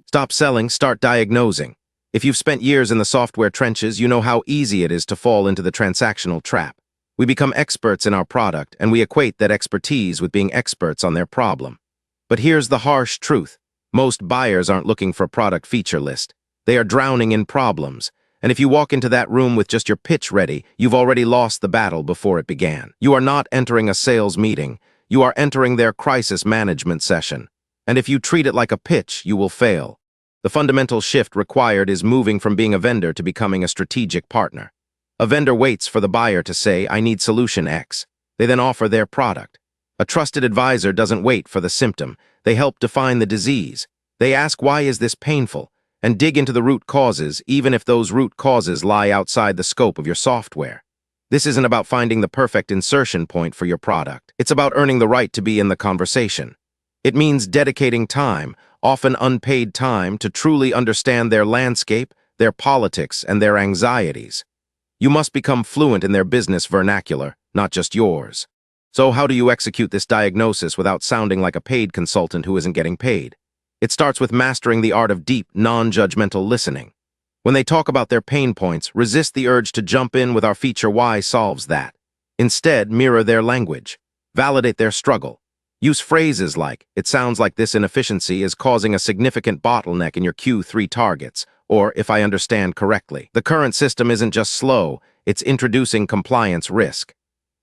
Stop selling, start diagnosing. If you've spent years in the software trenches, you know how easy it is to fall into the transactional trap. We become experts in our product, and we equate that expertise with being experts on their problem. But here's the harsh truth. Most buyers aren't looking for a product feature list. They are drowning in problems. And if you walk into that room with just your pitch ready, you've already lost the battle before it began. You are not entering a sales meeting. You are entering their crisis management session. And if you treat it like a pitch, you will fail. The fundamental shift required is moving from being a vendor to becoming a strategic partner. A vendor waits for the buyer to say, "I need solution X." They then offer their product. A trusted advisor doesn't wait for the symptom. They help define the disease. They ask, "Why is this painful?" and dig into the root causes, even if those root causes lie outside the scope of your software. This isn't about finding the perfect insertion point for your product. It's about earning the right to be in the conversation. It means dedicating time, often unpaid time, to truly understand their landscape, their politics, and their anxieties. You must become fluent in their business vernacular, not just yours. So how do you execute this diagnosis without sounding like a paid consultant who isn't getting paid? It starts with mastering the art of deep, non-judgmental listening. When they talk about their pain points, resist the urge to jump in with our feature "Why" solves that. Instead, mirror their language. Validate their struggle. Use phrases like, "It sounds like this inefficiency is causing a significant bottleneck in your Q3 targets," or, "If I understand correctly, the current system isn't just slow, it's introducing compliance risk."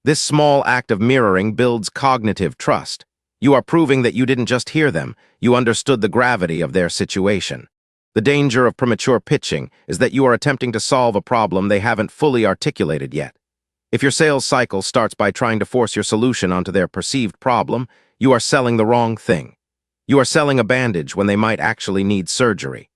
This small act of mirroring builds cognitive trust. You are proving that you didn't just hear them, you understood the gravity of their situation. The danger of premature pitching is that you are attempting to solve a problem they haven't fully articulated yet. If your sales cycle starts by trying to force your solution onto their perceived problem, you are selling the wrong thing. You are selling a bandage when they might actually need surgery.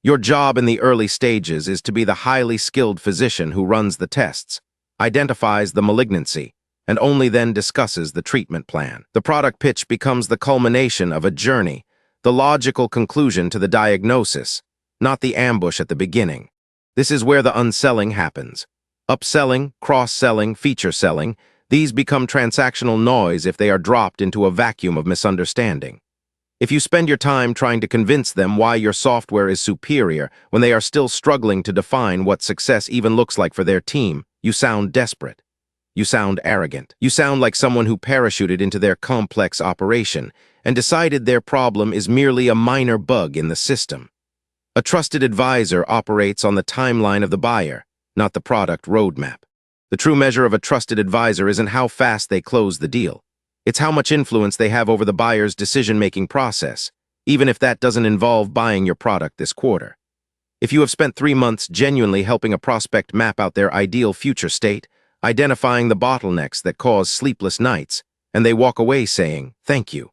Your job in the early stages is to be the highly skilled physician who runs the tests, identifies the malignancy, and only then discusses the treatment plan. The product pitch becomes the culmination of a journey, the logical conclusion to the diagnosis, not the ambush at the beginning. This is where the unselling happens. Upselling, cross-selling, feature selling, these become transactional noise if they are dropped into a vacuum of misunderstanding. If you spend your time trying to convince them why your software is superior when they are still struggling to define what success even looks like for their team, you sound desperate. You sound arrogant. You sound like someone who parachuted into their complex operation and decided their problem is merely a minor bug in the system. A trusted advisor operates on the timeline of the buyer, not the product roadmap. The true measure of a trusted advisor isn't how fast they close the deal. It's how much influence they have over the buyer's decision-making process, even if that doesn't involve buying your product this quarter. If you have spent 3 months genuinely helping a prospect map out their ideal future state, identifying the bottlenecks that cause sleepless nights, and they walk away saying, "Thank you.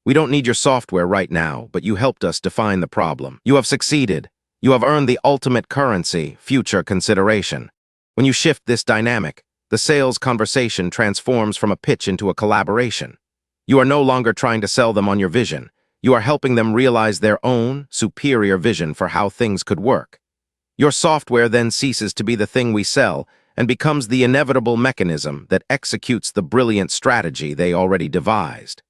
We don't need your software right now, but you helped us define the problem." You have succeeded. You have earned the ultimate currency, future consideration. When you shift this dynamic, the sales conversation transforms from a pitch into a collaboration. You are no longer trying to sell them on your vision. You are helping them realize their own, superior vision for how things could work. Your software then ceases to be the thing we sell and becomes the inevitable mechanism that executes the brilliant strategy they already devised.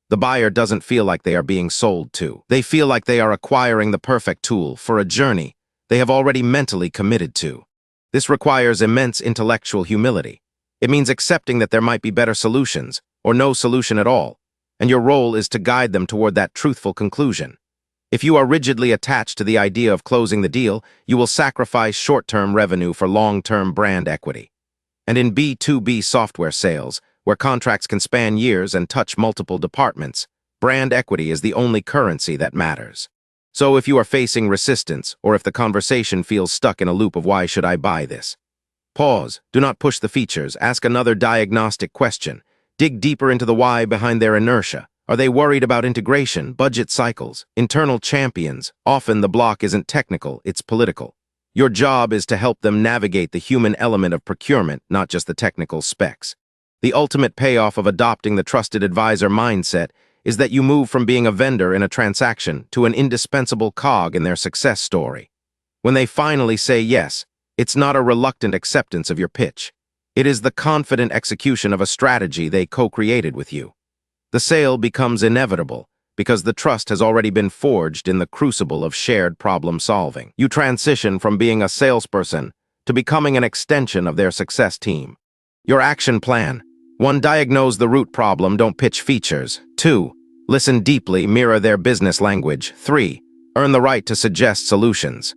The buyer doesn't feel like they are being sold to. They feel like they are acquiring the perfect tool for a journey they have already mentally committed to. This requires immense intellectual humility. It means accepting that there might be better solutions, or no solution at all, and your role is to guide them toward that truthful conclusion. If you are rigidly attached to the idea of closing the deal, you will sacrifice short-term revenue for long-term brand equity. And in B2B software sales, where contracts can span years and touch multiple departments, brand equity is the only currency that matters. So if you are facing resistance, or if the conversation feels stuck in a loop of "Why should I buy this?" Pause. Do not push the features. Ask another diagnostic question. Dig deeper into the why behind their inertia. Are they worried about integration, budget cycles, internal champions? Often the block isn't technical, it's political. Your job is to help them navigate the human element of procurement, not just the technical specs. The ultimate payoff of adopting the trusted advisor mindset is that you move from being a vendor in a transaction to an indispensable cog in their success story. When they finally say yes, it's not a reluctant acceptance of your pitch. It is the confident execution of a strategy they co-created with you. The sale becomes inevitable, because the trust has already been forged in the crucible of shared problem solving. You transition from being a salesperson to becoming an extension of their success team. Your action plan: 1. Diagnose the root problem, don't pitch features. 2. Listen deeply, mirror their business language. 3. Earn the right to suggest solutions.